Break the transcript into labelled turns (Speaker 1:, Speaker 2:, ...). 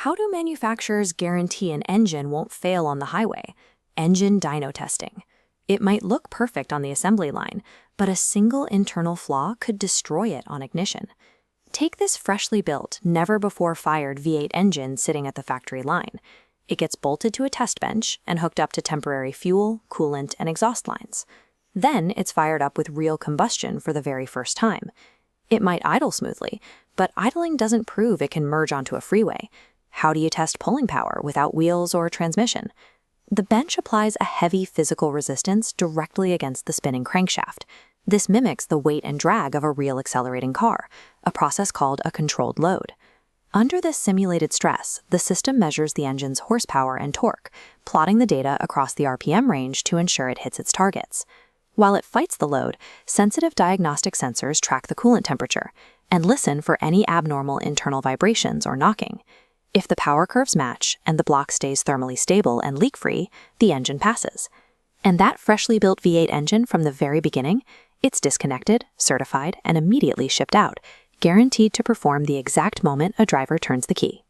Speaker 1: How do manufacturers guarantee an engine won't fail on the highway? Engine dyno testing. It might look perfect on the assembly line, but a single internal flaw could destroy it on ignition. Take this freshly built, never-before-fired V8 engine sitting at the factory line. It gets bolted to a test bench and hooked up to temporary fuel, coolant, and exhaust lines. Then it's fired up with real combustion for the very first time. It might idle smoothly, but idling doesn't prove it can merge onto a freeway. How do you test pulling power without wheels or transmission? The bench applies a heavy physical resistance directly against the spinning crankshaft. This mimics the weight and drag of a real accelerating car, a process called a controlled load. Under this simulated stress, the system measures the engine's horsepower and torque, plotting the data across the RPM range to ensure it hits its targets. While it fights the load, sensitive diagnostic sensors track the coolant temperature and listen for any abnormal internal vibrations or knocking. If the power curves match and the block stays thermally stable and leak-free, the engine passes. And that freshly built V8 engine from the very beginning, it's disconnected, certified, and immediately shipped out, guaranteed to perform the exact moment a driver turns the key.